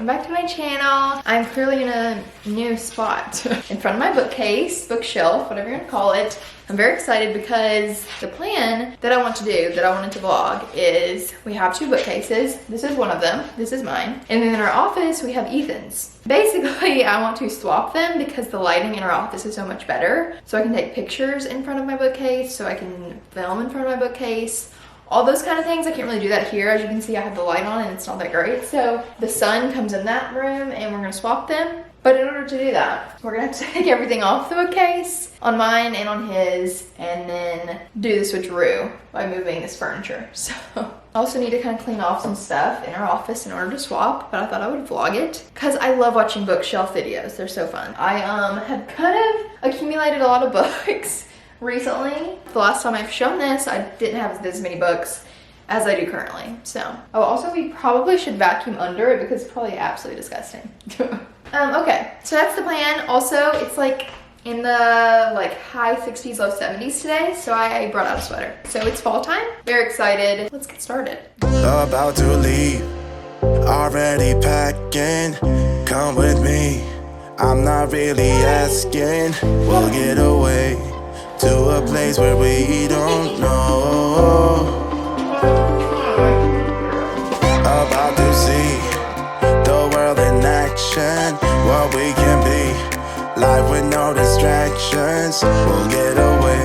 welcome back to my channel. I'm clearly in a new spot in front of my bookcase, bookshelf, whatever you want to call it. I'm very excited because the plan that I want to do, that I wanted to vlog, is we have two bookcases. This is one of them, this is mine. And then in our office, we have Ethan's. Basically, I want to swap them because the lighting in our office is so much better. So I can take pictures in front of my bookcase, so I can film in front of my bookcase. All those kind of things. I can't really do that here. As you can see, I have the light on and it's not that great. So the sun comes in that room and we're gonna swap them. But in order to do that, we're gonna have to take everything off the bookcase on mine and on his, and then do the switcheroo by moving this furniture. So I also need to kind of clean off some stuff in our office in order to swap, but I thought I would vlog it because I love watching bookshelf videos. They're so fun. I have kind of accumulated a lot of books recently. The last time I've shown this, I didn't have this many books as I do currently. So, oh, also we probably should vacuum under it because it's probably absolutely disgusting. Okay, so that's the plan. Also, it's like in the high 60s, low 70s today, so I brought out a sweater. So it's fall time. Very excited. Let's get started. About to leave, already packing. Come with me. I'm not really asking. We'll get away to a place where we don't know. About to see the world in action, what we can be, life with no distractions. We'll get away,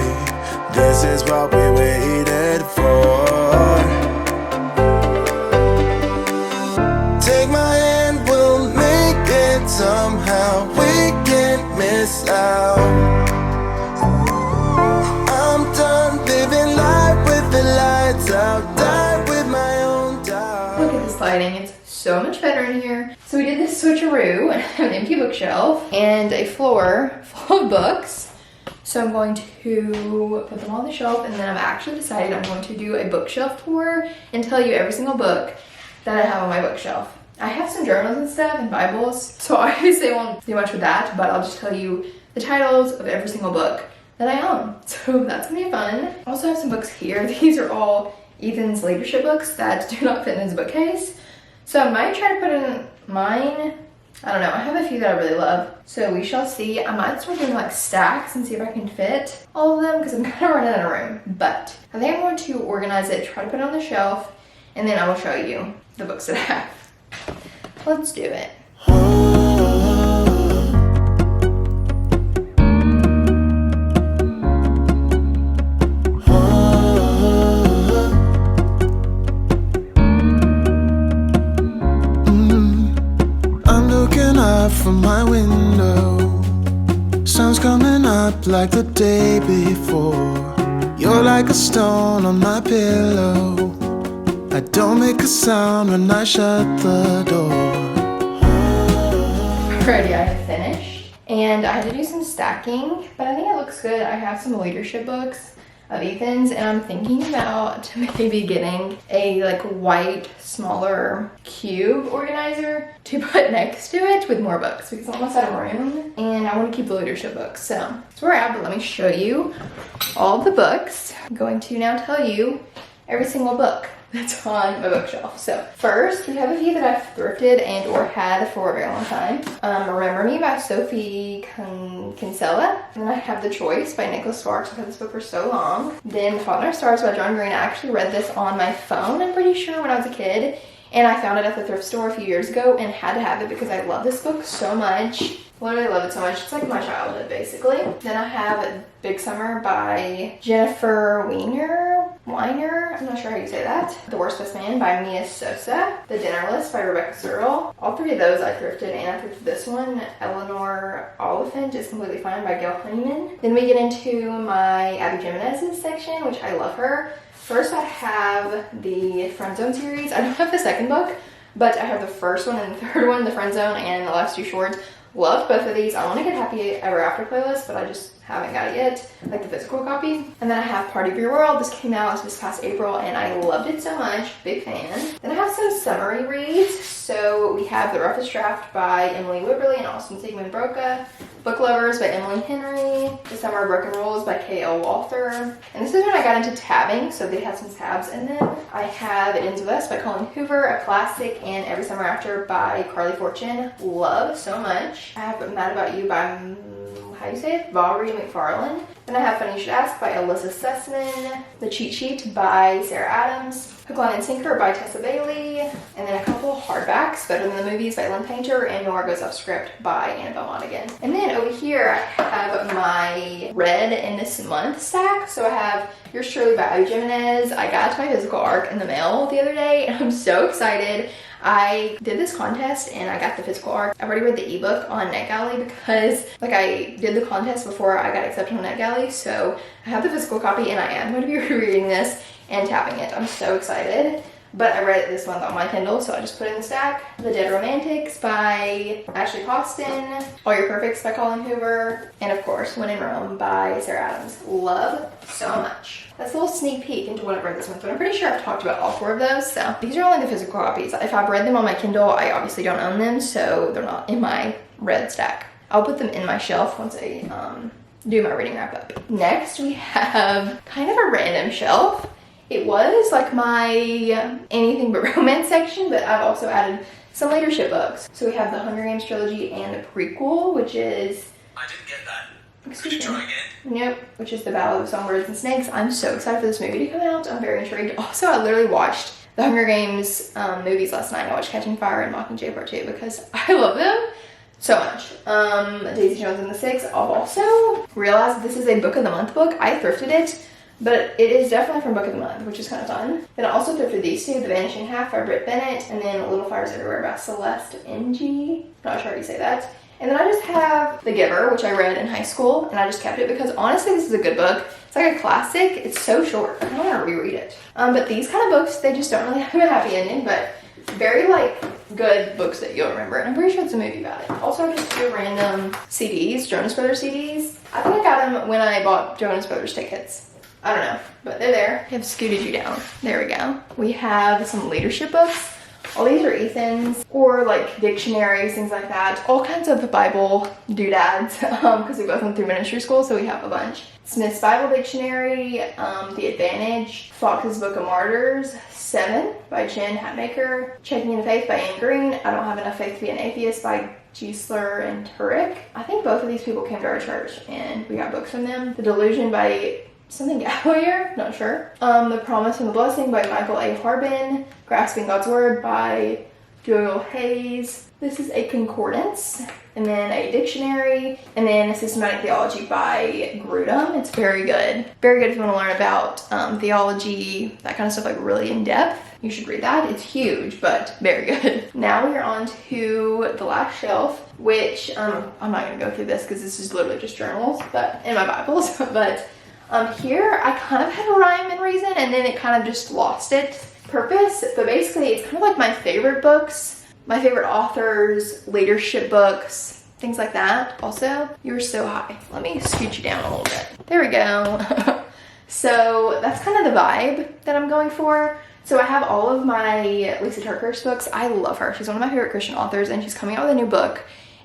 this is what we waited for. Take my hand, we'll make it somehow. We can't miss out. I'm done living life with the lights out, die with my own doubt. Look at this lighting, it's so much better in here. So we did this switcheroo, an empty bookshelf and a floor full of books. So I'm going to put them on the shelf, and then I've actually decided I'm going to do a bookshelf tour and tell you every single book that I have on my bookshelf. I have some journals and stuff and Bibles, so obviously I won't do much with that, but I'll just tell you the titles of every single book that I own. So that's gonna be fun. I also have some books here. These are all Ethan's leadership books that do not fit in his bookcase. So I might try to put in mine. I don't know, I have a few that I really love. So we shall see. I might start doing like stacks and see if I can fit all of them because I'm kind of running out of room. But I think I'm going to organize it, try to put it on the shelf, and then I will show you the books that I have. Let's do it. From my window, sun's coming up like the day before. You're like a stone on my pillow. I don't make a sound when I shut the door. Alrighty, I have finished, and I had to do some stacking, but I think it looks good. I have some leadership books of Ethan's, and I'm thinking about maybe getting a white smaller cube organizer to put next to it with more books because I'm almost out of room and I want to keep the leadership books. So that's where we're at, but let me show you all the books. I'm going to now tell you every single book that's on my bookshelf. So first, we have a few that I've thrifted and or had for a very long time. Remember Me by Sophie Kinsella. And then I have The Choice by Nicholas Sparks. I've had this book for so long. Then Fault in Our Stars by John Green. I actually read this on my phone, I'm pretty sure, when I was a kid. And I found it at the thrift store a few years ago and had to have it because I love this book so much. Literally love it so much. It's like my childhood, basically. Then I have Big Summer by Jennifer Weiner. I'm not sure how you say that. The Worst Best Man by Mia Sosa. The Dinner List by Rebecca Searle. All three of those I thrifted, and I thrifted this one. Eleanor Oliphant is Completely Fine by Gail Honeymoon. Then we get into my Abby Jimenez's section, which I love her. First, I have the Friend Zone series. I don't have the second book, but I have the first one and the third one, The Friend Zone and The Life's Too Short. Loved both of these. I want to get Happy Ever After playlist, but I just haven't got it yet, like the physical copy. And then I have Party of Your World. This came out this past April and I loved it so much. Big fan. Then I have some summary reads. So we have The Roughest Draft by Emily Wibberley and Austin Sigmund Broca, Book Lovers by Emily Henry, The Summer of Broken Rules by K.L. Walther. And this is when I got into tabbing, so they had some tabs. And then I have It Ends With Us by Colin Hoover, a classic, and Every Summer After by Carly Fortune. Love so much. I have Mad About You by how do you say it? Valerie McFarlane. Then I have Funny You Should Ask by Alyssa Sussman, The Cheat Sheet by Sarah Adams, Hook, Line, and Sinker by Tessa Bailey, and then a couple hardbacks, Better Than the Movies by Lynn Painter, and Nora Goes Off Script by Annabelle Monaghan. And then over here I have my Read in This Month stack. So I have Yours Truly by Abby Jimenez. I got my physical ARC in the mail the other day and I'm so excited. I did this contest and I got the physical ARC. I've already read the ebook on NetGalley because like I did the contest before I got accepted on NetGalley, so I have the physical copy and I am going to be rereading this and tapping it. I'm so excited. But I read it this month on my Kindle, so I just put it in the stack. The Dead Romantics by Ashley Costin, All Your Perfects by Colin Hoover, and of course When in Rome by Sarah Adams. Love so much. That's a little sneak peek into what I've read this month, but I'm pretty sure I've talked about all 4 of those. So these are only the physical copies. If I've read them on my Kindle, I obviously don't own them, so they're not in my read stack. I'll put them in my shelf once I do my reading wrap up. Next we have kind of a random shelf. It was like my anything but romance section, but I've also added some leadership books. So we have the Hunger Games trilogy and the prequel, which is... I didn't get that. Excuse Could you me. try again? Nope, which is The Battle of Songbirds and Snakes. I'm so excited for this movie to come out. I'm very intrigued. Also, I literally watched the Hunger Games movies last night. I watched Catching Fire and Mockingjay Part 2 because I love them so much. Daisy Jones and the Six. I've also realized this is a Book of the Month book. I thrifted it, but it is definitely from Book of the Month, which is kind of fun. Then I also thrifted these 2, The Vanishing Half by Britt Bennett, and then Little Fires Everywhere by Celeste Ng. Not sure how you say that. And then I just have The Giver, which I read in high school, and I just kept it because honestly this is a good book. It's like a classic. It's so short. I don't want to reread it. But these kind of books, they just don't really have a happy ending, but very like good books that you'll remember. And I'm pretty sure it's a movie about it. Also just 2 random CDs, Jonas Brothers CDs. I think I got them when I bought Jonas Brothers tickets. I don't know, but they're there. I have scooted you down. There we go. We have some leadership books. All these are Ethan's, or like dictionaries, things like that. All kinds of Bible doodads, because we both went through ministry school, so we have a bunch. Smith's Bible Dictionary, The Advantage, Fox's Book of Martyrs, 7 by Jen Hatmaker, Checking Into Faith by Anne Green, I Don't Have Enough Faith to Be an Atheist by Giesler and Turek. I think both of these people came to our church and we got books from them. The Delusion by something Gallagher, not sure. The Promise and the Blessing by Michael A. Harbin. Grasping God's Word by Joel Hayes. This is a concordance, and then a dictionary, and then a systematic theology by Grudem. It's very good. Very good if you want to learn about theology, that kind of stuff, like really in depth. You should read that. It's huge, but very good. Now we are on to the last shelf, which I'm not going to go through this because this is literally just journals, but in my Bibles, but here I kind of had a rhyme and reason, and then it kind of just lost its purpose. But basically, it's kind of like my favorite books, my favorite authors, leadership books, things like that. Also, you're so high. Let me scoot you down a little bit. There we go. So that's kind of the vibe that I'm going for. So I have all of my Lisa TerKeurst books. I love her. She's one of my favorite Christian authors, and she's coming out with a new book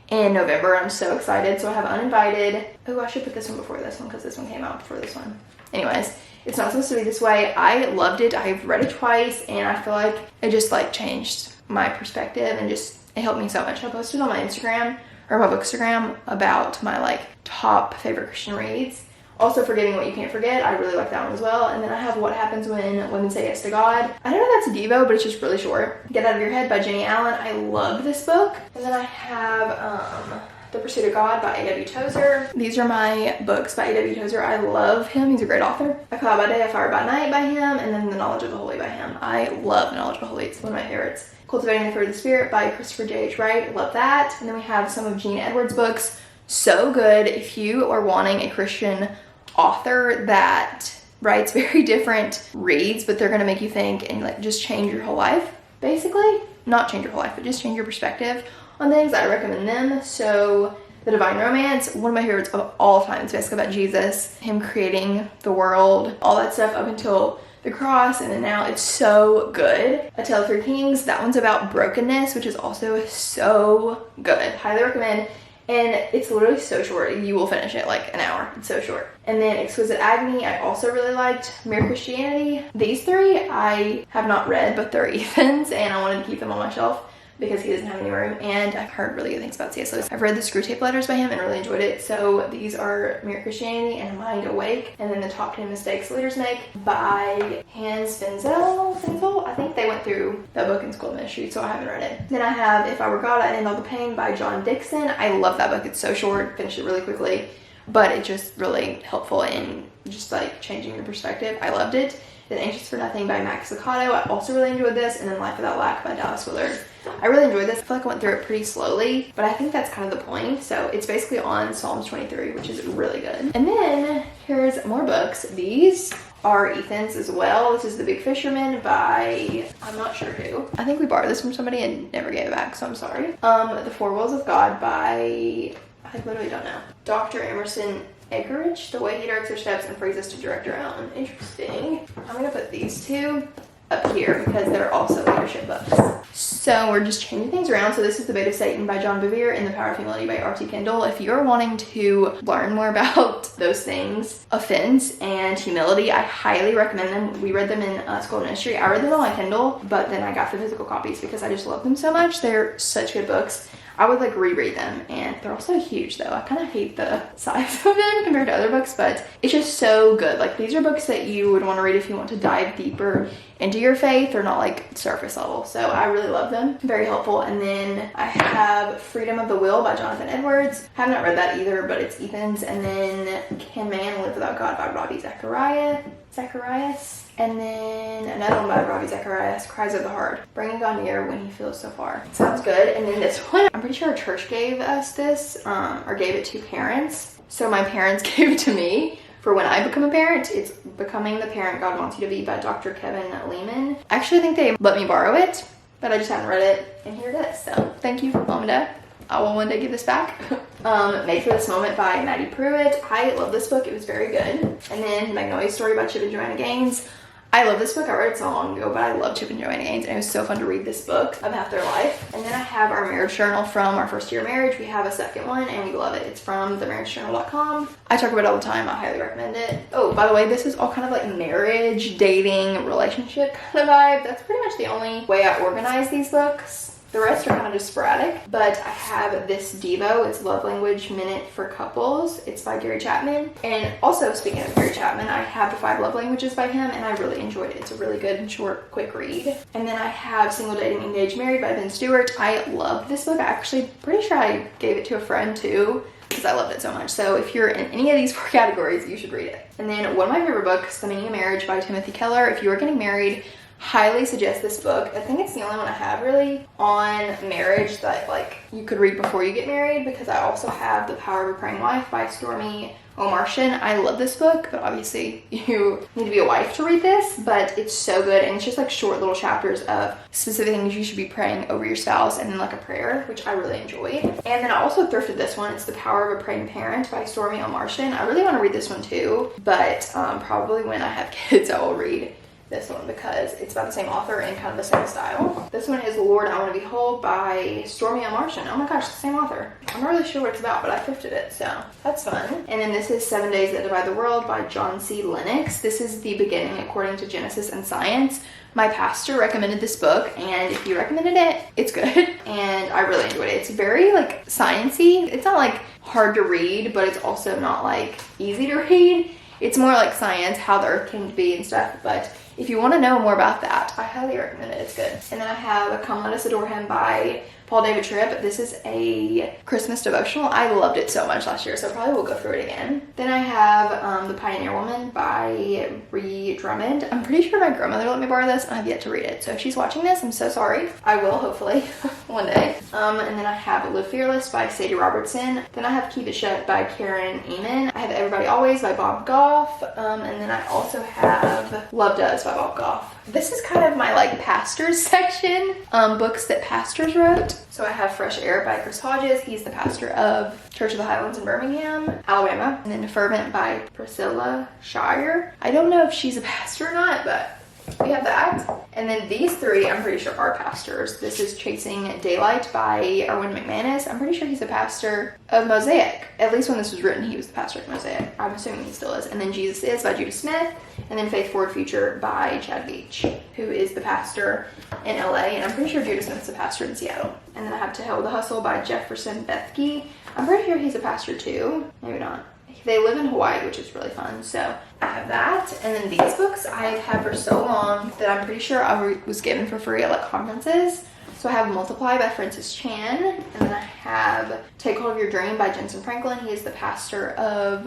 in November. I'm so excited. So I have Uninvited. Oh, I should put this one before this one because this one came out before this one. Anyways, It's Not Supposed to Be This Way. I loved it. I've read it twice and I feel like it just like changed my perspective and just it helped me so much. I posted on my Instagram or my Bookstagram about my like top favorite Christian reads. Also Forgetting What You Can't Forget. I really like that one as well. And then I have What Happens When Women Say Yes to God. I don't know if that's a Devo, but it's just really short. Get Out of Your Head by Jenny Allen. I love this book. And then I have The Pursuit of God by A.W. Tozer. These are my books by A.W. Tozer. I love him. He's a great author. A Cloud by Day, A Fire by Night by him. And then The Knowledge of the Holy by him. I love The Knowledge of the Holy. It's one of my favorites. Cultivating the Fruit of the Spirit by Christopher J.H. Wright. Love that. And then we have some of Gene Edwards' books. So good. If you are wanting a Christian author that writes very different reads, but they're going to make you think and like just change your whole life, basically. Not change your whole life, but just change your perspective on things, I recommend them. So The Divine Romance, one of my favorites of all time. It's basically about Jesus, him creating the world, all that stuff up until the cross, and then now. It's so good. A Tale of Three Kings, that one's about brokenness, which is also so good. Highly recommend. And it's literally so short. You will finish it like an hour. It's so short. And then Exquisite Agony, I also really liked. Mere Christianity. These three I have not read, but they're Ethan's, and I wanted to keep them on my shelf because he doesn't have any room, and I've heard really good things about C.S. Lewis. I've read the Screw Tape Letters by him and really enjoyed it. So these are Mere Christianity and Mind Awake, and then the Top 10 Mistakes Leaders Make by Hans Finzel. I think they went through that book in school of ministry, so I haven't read it. Then I have If I Were God, I'd End All the Pain by John Dixon. I love that book. It's so short, finished it really quickly, but it's just really helpful in just like changing your perspective. I loved it. Then Anxious for Nothing by Max Lucado. I also really enjoyed this. And then Life Without Lack by Dallas Willard. I really enjoyed this. I feel like I went through it pretty slowly, but I think that's kind of the point. So it's basically on Psalms 23, which is really good. And then here's more books. These are Ethan's as well. This is The Big Fisherman by, I'm not sure who. I think we borrowed this from somebody and never gave it back, so I'm sorry. The Four Wills of God by, I literally don't know. Dr. Emerson Eggerichs, The Way He Directs Our Steps and Frees Us to Direct Our Own. Interesting. I'm gonna put these two up here because they're also leadership books. So we're just changing things around. So this is The Bait of Satan by John Bevere and The Power of Humility by R.T. Kendall. If you're wanting to learn more about those things, offense and humility, I highly recommend them. We read them in school of ministry. I read them on my Kindle, but then I got the physical copies because I just love them so much. They're such good books. I would like reread them, and they're also huge though. I kind of hate the size of them compared to other books, but it's just so good. Like these are books that you would want to read if you want to dive deeper into your faith. They're not like surface level. So I really love them. Very helpful. And then I have Freedom of the Will by Jonathan Edwards. I have not read that either, but it's Ethan's. And then Can Man Live Without God by Ravi Zacharias. And then another one by Ravi Zacharias, Cries of the Heart, Bringing God Near When He Feels So Far. Sounds good. And then this one, I'm pretty sure our church gave us this, or gave it to parents. So my parents gave it to me for when I become a parent. It's Becoming the Parent God Wants You to Be by Dr. Kevin Lehman. I actually think they let me borrow it, but I just haven't read it, and here it is. So thank you, Mom and Dad. I will one day give this back. Made for This Moment by Maddie Pruitt. I love this book. It was very good. And then Magnolia Story by Chip and Joanna Gaines. I love this book. I read it so long ago, but I love Chip and Joanna Gaines, and it was so fun to read this book of Half Their Life. And then I have our marriage journal from our first year of marriage. We have a second one, and we love it. It's from themarriagejournal.com. I talk about it all the time. I highly recommend it. Oh, by the way, this is all kind of like marriage, dating, relationship kind of vibe. That's pretty much the only way I organize these books. The rest are kind of just sporadic, but I have this Devo. It's Love Language Minute for Couples. It's by Gary Chapman. And also, speaking of Gary Chapman, I have The 5 Love Languages by him, and I really enjoyed it. It's a really good and short, quick read. And then I have Single, Dating, Engaged, Married by Ben Stewart. I love this book. I actually pretty sure I gave it to a friend too, because I loved it so much. So if you're in any of these 4 categories, you should read it. And then one of my favorite books, The Meaning of Marriage by Timothy Keller. If you are getting married, highly suggest this book. I think it's the only one I have really on marriage that like you could read before you get married, because I also have The Power of a Praying Wife by Stormy Omartian. I love this book, but obviously you need to be a wife to read this, but it's so good, and it's just like short little chapters of specific things you should be praying over your spouse, and then like a prayer, which I really enjoyed. And then I also thrifted this one. It's The Power of a Praying Parent by Stormy Omartian. I really want to read this one too, but probably when I have kids I will read this one because it's by the same author and kind of the same style. This one is Lord, I Want to Be Whole by Stormy Omartian. Oh my gosh, the same author. I'm not really sure what it's about, but I thrifted it, so that's fun. And then this is 7 Days That Divide the World by John C. Lennox. This is the beginning according to Genesis and science. My pastor recommended this book, and if you recommended it, it's good. And I really enjoyed it. It's very like sciencey. It's not like hard to read, but it's also not like easy to read. It's more like science, how the earth came to be and stuff, but if you want to know more about that, I highly recommend it. It's good. And then I have Come Let Us Adore Him by Paul David Tripp. This is a Christmas devotional. I loved it so much last year, so probably will go through it again. Then I have The Pioneer Woman by Ree Drummond. I'm pretty sure my grandmother let me borrow this, and I've yet to read it. So if she's watching this, I'm so sorry. I will, hopefully, one day. And then I have Live Fearless by Sadie Robertson. Then I have Keep It Shut by Karen Eamon. I have Everybody Always by Bob Goff. And then I also have Love Does by Bob Goff. This is kind of my like pastors section, books that pastors wrote. books. So I have Fresh Air by Chris Hodges. He's the pastor of Church of the Highlands in Birmingham, Alabama. And then Fervent by Priscilla Shire. I don't know if she's a pastor or not, but we have that. And then these three, I'm pretty sure are pastors. This is Chasing Daylight by Erwin McManus. I'm pretty sure he's a pastor of Mosaic. At least when this was written, he was the pastor of Mosaic. I'm assuming he still is. And then Jesus Is by Judah Smith. And then Faith Forward Future by Chad Beach, who is the pastor in LA. And I'm pretty sure Judah Smith's a pastor in Seattle. And then I have To Hell with the Hustle by Jefferson Bethke. I'm pretty sure he's a pastor too. Maybe not. They live in Hawaii, which is really fun. So I have that. And then these books I've had for so long that I'm pretty sure I was given for free at like conferences. So I have Multiply by Francis Chan. And then I have Take Hold of Your Dream by Jensen Franklin. He is the pastor of,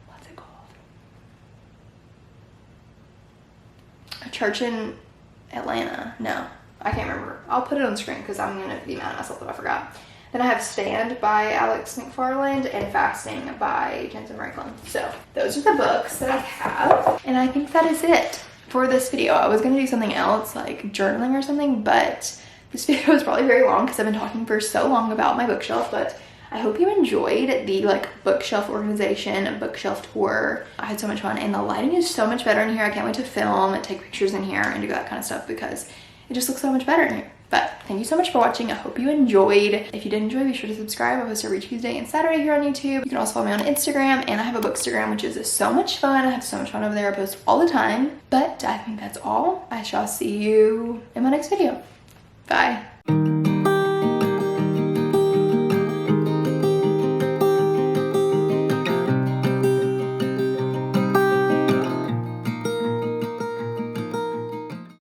what's it called? A church in Atlanta. No, I can't remember. I'll put it on the screen because I'm going to be mad at myself if I forgot. Then I have Stand by Alex McFarland and Fasting by Jensen Franklin. So those are the books that I have. And I think that is it for this video. I was going to do something else like journaling or something, but this video is probably very long because I've been talking for so long about my bookshelf. But I hope you enjoyed the like bookshelf organization, bookshelf tour. I had so much fun and the lighting is so much better in here. I can't wait to film and take pictures in here and do that kind of stuff because it just looks so much better in here. But thank you so much for watching. I hope you enjoyed. If you did enjoy, be sure to subscribe. I post every Tuesday and Saturday here on YouTube. You can also follow me on Instagram, and I have a bookstagram, which is so much fun. I have so much fun over there. I post all the time. But I think that's all. I shall see you in my next video. Bye.